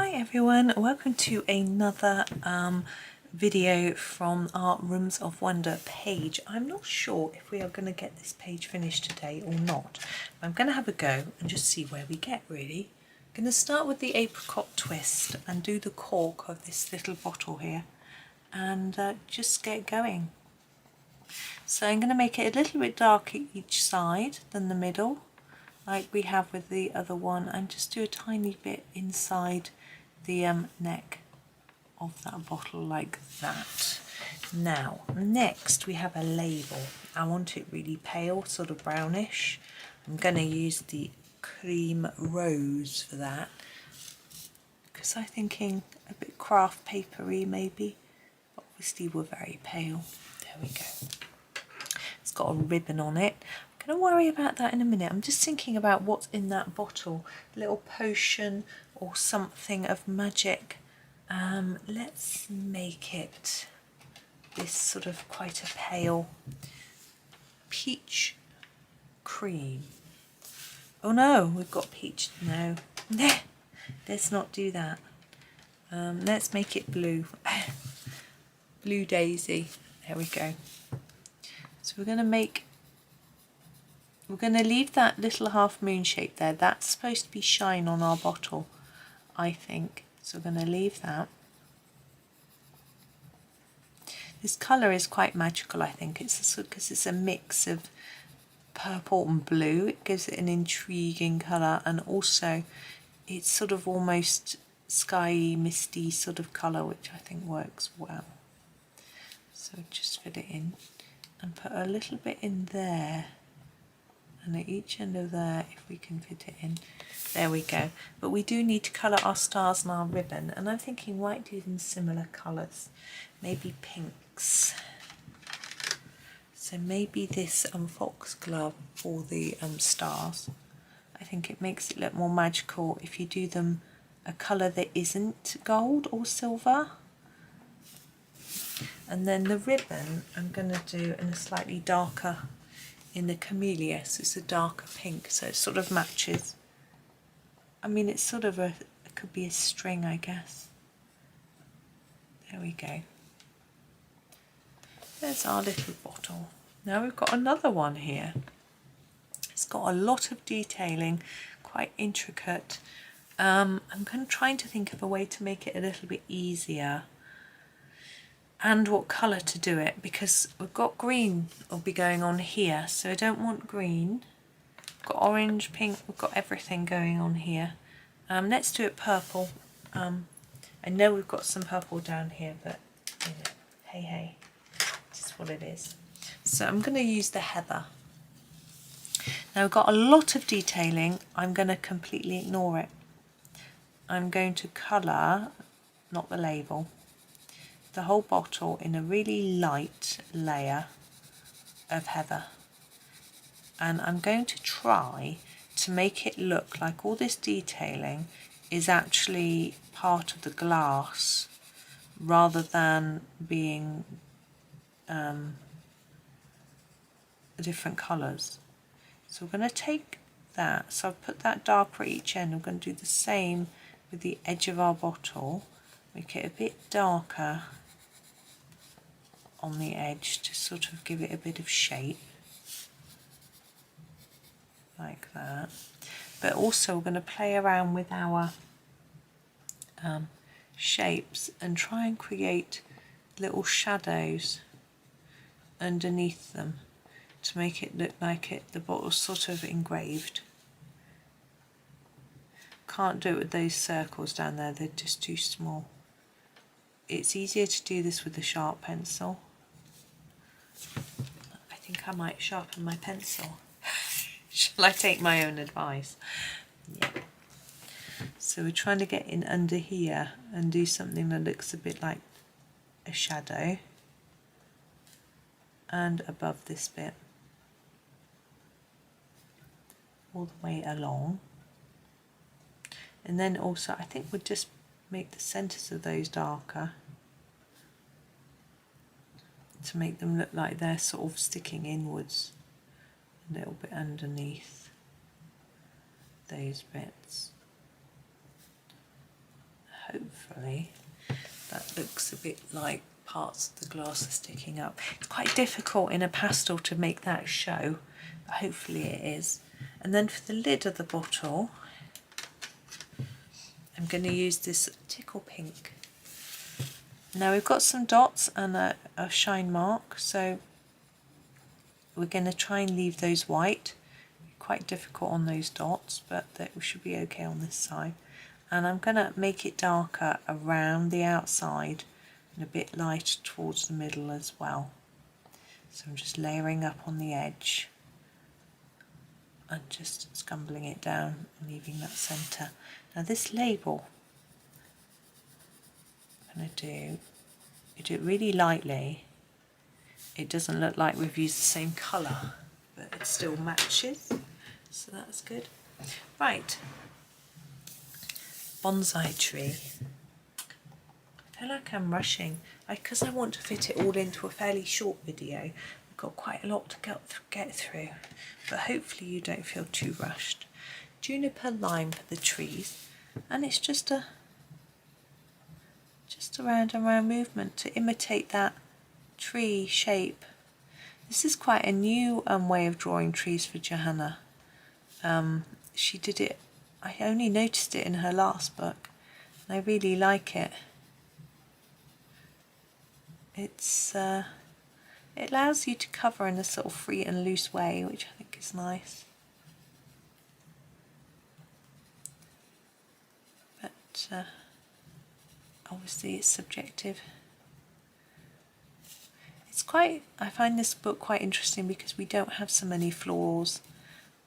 Hi everyone, welcome to another video from our Rooms of Wonder page. I'm not sure if we are going to get this page finished today or not. I'm going to have a go and just see where we get really. I'm going to start with the apricot twist and do the cork of this little bottle here and just get going. So I'm going to make it a little bit darker each side than the middle, like we have with the other one, and just do a tiny bit inside the neck of that bottle like that. Now next we have a label. I want it really pale, sort of brownish. I'm going to use the cream rose for that because I'm thinking a bit craft papery maybe. Obviously we're very pale. There we go. It's got a ribbon on it. I'm going to worry about that in a minute. I'm just thinking about what's in that bottle. A little potion or something of magic. Let's make it this sort of quite a pale peach cream. Oh no, we've got peach. No, let's not do that. Let's make it blue. Blue daisy. There we go. So we're going to leave that little half moon shape there. That's supposed to be shine on our bottle, I think. So we're going to leave that. This colour is quite magical, I think. It's because it's a mix of purple and blue. It gives it an intriguing colour, and also it's sort of almost skyy, misty sort of colour, which I think works well. So just fit it in and put a little bit in there, and at each end of there, if we can fit it in. There we go. But we do need to colour our stars and our ribbon, and I'm thinking might do them similar colours, maybe pinks. So maybe this foxglove for the stars. I think it makes it look more magical if you do them a colour that isn't gold or silver. And then the ribbon I'm going to do in a slightly darker, in the camellia, so it's a darker pink, so it sort of matches. I mean, it's sort of it could be a string, I guess. There we go. There's our little bottle. Now we've got another one here. It's got a lot of detailing, quite intricate. I'm trying to think of a way to make it a little bit easier, and what colour to do it, because we've got green will be going on here, so I don't want green. We've got orange, pink, we've got everything going on here. Let's do it purple. I know we've got some purple down here, but you know, hey, just what it is. So I'm going to use the heather. Now we've got a lot of detailing. I'm going to completely ignore it. I'm going to colour, not the label, the whole bottle in a really light layer of heather, and I'm going to try to make it look like all this detailing is actually part of the glass rather than being different colours. So we're going to take that, so I've put that darker at each end. I'm going to do the same with the edge of our bottle, make it a bit darker on the edge to sort of give it a bit of shape like that. But also we're going to play around with our shapes and try and create little shadows underneath them to make it look like the bottle's sort of engraved. Can't do it with those circles down there, they're just too small. It's easier to do this with a sharp pencil. I think I might sharpen my pencil. Shall I take my own advice? Yeah. So we're trying to get in under here and do something that looks a bit like a shadow, and above this bit, all the way along. And then also I think we'll just make the centres of those darker to make them look like they're sort of sticking inwards a little bit underneath those bits. hopefully that looks a bit like parts of the glass are sticking up. It's quite difficult in a pastel to make that show, but hopefully it is. And then for the lid of the bottle, I'm going to use this tickle pink. Now we've got some dots and a shine mark, so we're going to try and leave those white. Quite difficult on those dots, but we should be okay on this side. And I'm going to make it darker around the outside and a bit lighter towards the middle as well. So I'm just layering up on the edge and just scumbling it down and leaving that centre. Now this label, I'm going to do it really lightly. It doesn't look like we've used the same colour, but it still matches, so that's good. Right, bonsai tree. I feel like I'm rushing because I want to fit it all into a fairly short video. We've got quite a lot to get through, but hopefully you don't feel too rushed. Juniper lime for the trees, and it's just a round and round movement to imitate that tree shape. This is quite a new way of drawing trees for Johanna. She did it, I only noticed it in her last book, and I really like it. It allows you to cover in a sort of free and loose way, which I think is nice. But obviously it's subjective. I find this book quite interesting because we don't have so many flaws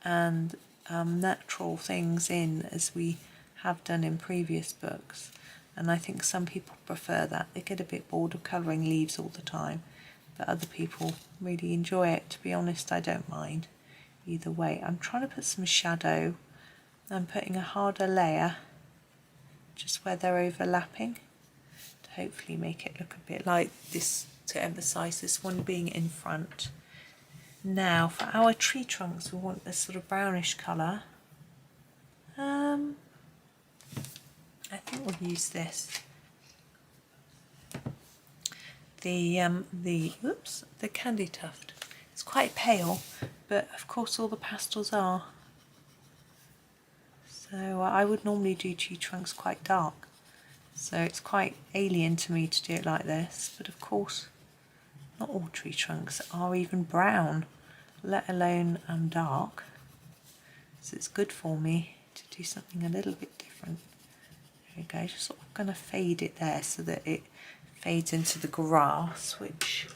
and natural things in as we have done in previous books, and I think some people prefer that. They get a bit bored of colouring leaves all the time, but other people really enjoy it. To be honest, I don't mind either way. I'm trying to put some shadow. I'm putting a harder layer just where they're overlapping to hopefully make it look a bit like this, to emphasise this one being in front. Now for our tree trunks we want this sort of brownish colour. I think we'll use this. The candytuft. It's quite pale, but of course all the pastels are. So I would normally do tree trunks quite dark. So it's quite alien to me to do it like this, but of course not all tree trunks are even brown, let alone dark. So it's good for me to do something a little bit different. There we go, just sort of going to fade it there so that it fades into the grass, which,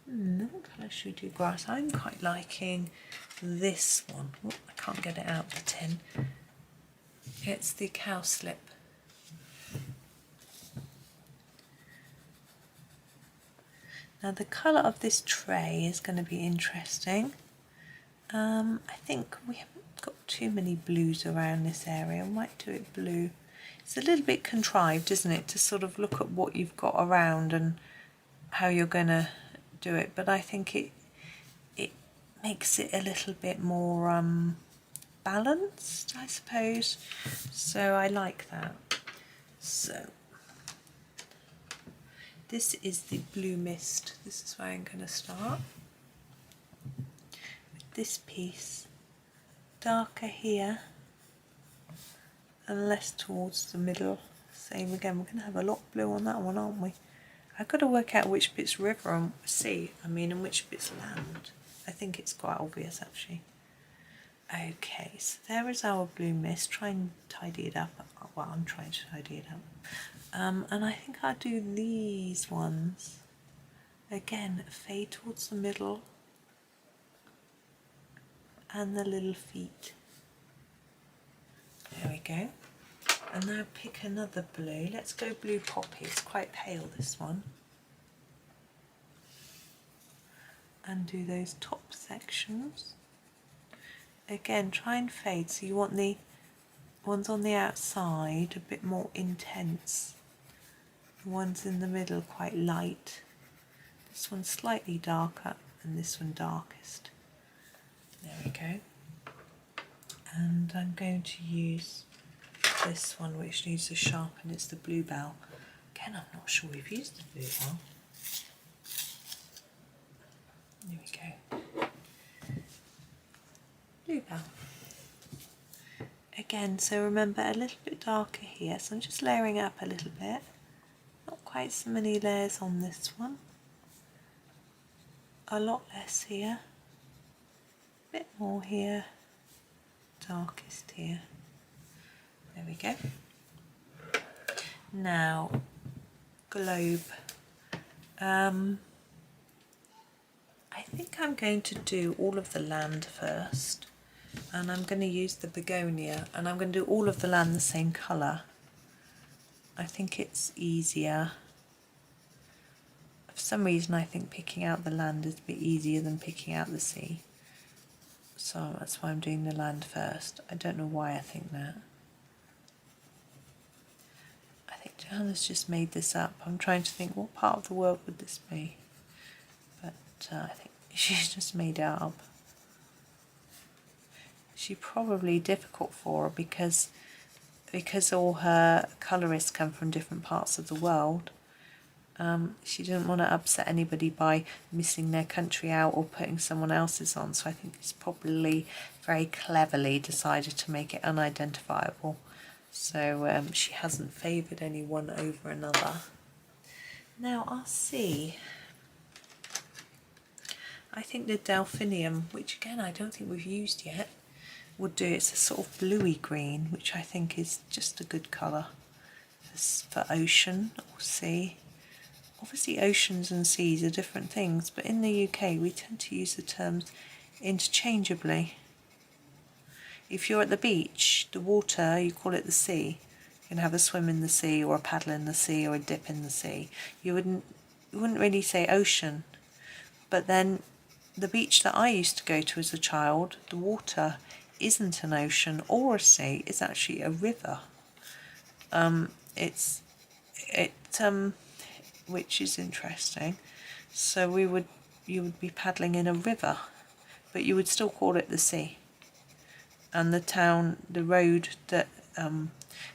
what colour should we do grass? I'm quite liking this one. Oh, I can't get it out of the tin. It's the cowslip. Now the colour of this tray is going to be interesting. I think we haven't got too many blues around this area. I might do it blue. It's a little bit contrived, isn't it, to sort of look at what you've got around and how you're going to do it, but I think it makes it a little bit more balanced, I suppose. So I like that. So this is the blue mist. This is where I'm going to start. With this piece, darker here and less towards the middle. Same again, we're going to have a lot of blue on that one, aren't we? I've got to work out which bit's river and sea, and which bit's land. I think it's quite obvious actually. Okay, so there is our blue mist. Try and tidy it up. Well, I'm trying to tidy it up. And I think I'll do these ones. Again, fade towards the middle. And the little feet. There we go. And now pick another blue. Let's go blue poppy. It's quite pale, this one. And do those top sections. Again, try and fade. So you want the ones on the outside a bit more intense. The ones in the middle quite light. This one slightly darker and this one darkest. There we go. And I'm going to use this one which needs a sharpen. It's the bluebell. Again, I'm not sure we've used the bluebell. There we go. Bluebell. Again, so remember a little bit darker here, so I'm just layering it up a little bit. Not quite so many layers on this one. A lot less here. A bit more here. Darkest here. There we go. Now, globe. I think I'm going to do all of the land first, and I'm going to use the begonia, and I'm going to do all of the land the same colour. I think it's easier. For some reason I think picking out the land is a bit easier than picking out the sea. So that's why I'm doing the land first. I don't know why I think that. I think Johanna's just made this up. I'm trying to think what part of the world would this be. But I think she's just made it up. She's probably difficult for her because all her colourists come from different parts of the world. She didn't want to upset anybody by missing their country out or putting someone else's on, so I think it's probably very cleverly decided to make it unidentifiable. So she hasn't favoured anyone over another. Now I'll see. I think the delphinium, which again I don't think we've used yet, would do. It's a sort of bluey green, which I think is just a good colour for ocean or sea. Obviously oceans and seas are different things, but in the UK we tend to use the terms interchangeably. If you're at the beach, the water, you call it the sea. You can have a swim in the sea or a paddle in the sea or a dip in the sea. You wouldn't really say ocean. But then the beach that I used to go to as a child, the water isn't an ocean or a sea, it's actually a river. Which is interesting. So you would be paddling in a river, but you would still call it the sea. And the road that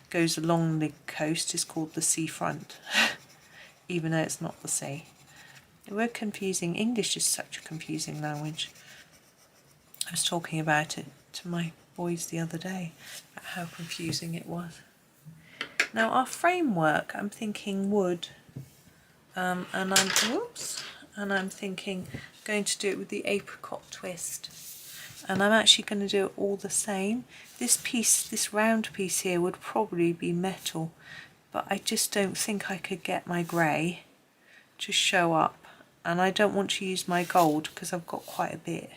goes along the coast is called the seafront, even though it's not the sea. We're confusing. English is such a confusing language. I was talking about it to my boys the other day, about how confusing it was. Now our framework, I'm thinking wood. And I'm thinking going to do it with the apricot twist, and I'm actually going to do it all the same. This round piece here would probably be metal, but I just don't think I could get my grey to show up, and I don't want to use my gold because I've got quite a bit.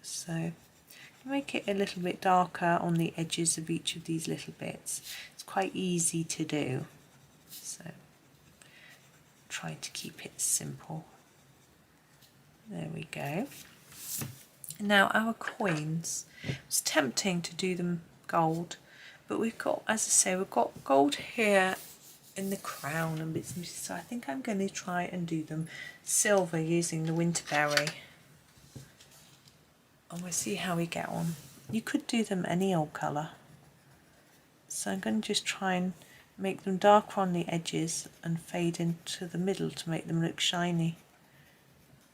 So make it a little bit darker on the edges of each of these little bits. It's quite easy to do, so try to keep it simple. There we go. Now our coins, it's tempting to do them gold, but we've got, as I say, we've got gold here in the crown and bits and pieces, so I think I'm going to try and do them silver using the winterberry, and we'll see how we get on. You could do them any old colour, so I'm going to just try and make them darker on the edges and fade into the middle to make them look shiny.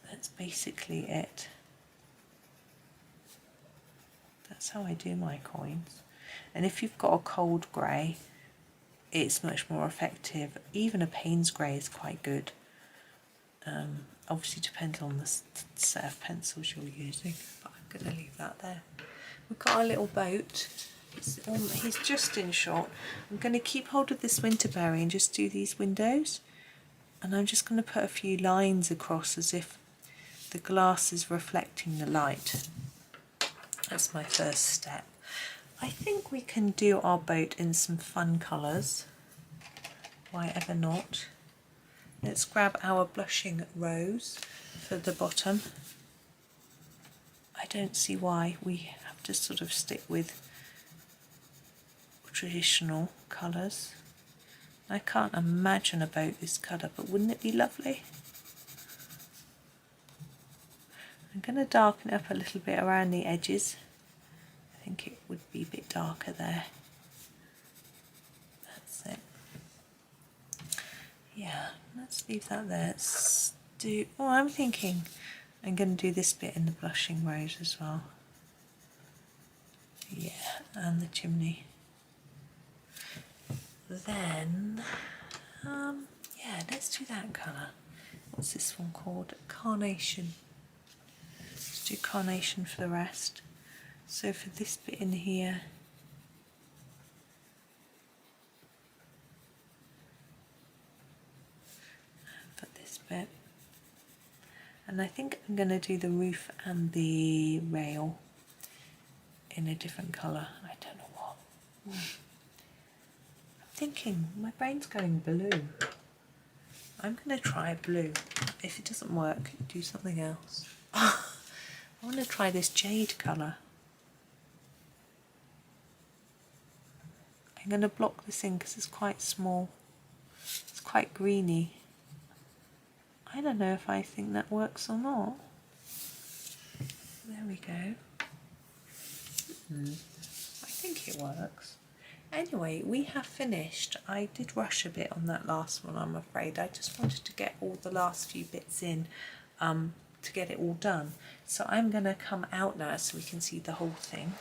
That's basically it. That's how I do my coins. And if you've got a cold grey, it's much more effective. Even a Payne's grey is quite good. Obviously depends on the set of pencils you're using, but I'm going to leave that there. We've got our little boat. He's just in shot. I'm going to keep hold of this winterberry and just do these windows, and I'm just going to put a few lines across as if the glass is reflecting the light. That's my first step. I think we can do our boat in some fun colours. Why ever not? Let's grab our blushing rose for the bottom. I don't see why we have to sort of stick with traditional colours. I can't imagine a boat this colour, but wouldn't it be lovely? I'm going to darken it up a little bit around the edges. I think it would be a bit darker there. yeah, let's leave that there. Let's do, oh, I'm thinking I'm going to do this bit in the blushing rose as well. Yeah, and the chimney. Then, yeah, let's do that colour. What's this one called? Carnation. Let's do carnation for the rest. So for this bit in here, put this bit. And I think I'm going to do the roof and the rail in a different colour. I don't know what. I'm thinking, my brain's going blue. I'm going to try blue. If it doesn't work, do something else. I want to try this jade colour. I'm going to block this in because it's quite small. It's quite greeny. I don't know if I think that works or not. There we go. I think it works. Anyway, we have finished. I did rush a bit on that last one, I'm afraid. I just wanted to get all the last few bits in to get it all done. So I'm going to come out now so we can see the whole thing.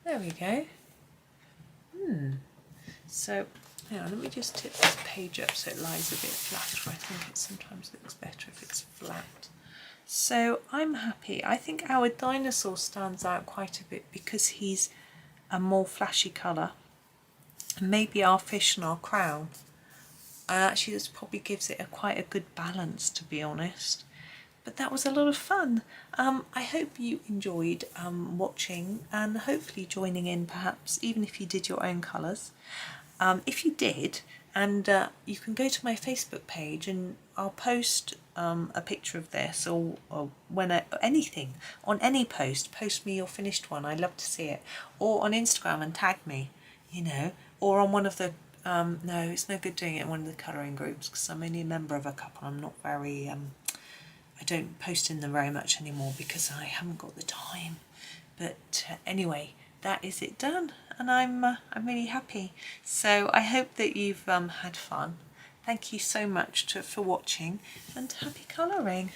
There we go. So, hang on, let me just tip this page up so it lies a bit flatter. I think it sometimes looks better if it's flat. So I'm happy. I think our dinosaur stands out quite a bit because he's a more flashy colour. And maybe our fish and our crown. And actually this probably gives it quite a good balance, to be honest. But that was a lot of fun. I hope you enjoyed watching and hopefully joining in, perhaps even if you did your own colours. If you did, and you can go to my Facebook page and I'll post a picture of this, or when anything on any post me your finished one. I love to see it. Or on Instagram and tag me, you know, or on one of the no, it's no good doing it in one of the colouring groups because I'm only a member of a couple. I'm not very I don't post in them very much anymore because I haven't got the time. But anyway, that is it done, and I'm really happy. So I hope that you've had fun. Thank you so much for watching, and happy colouring.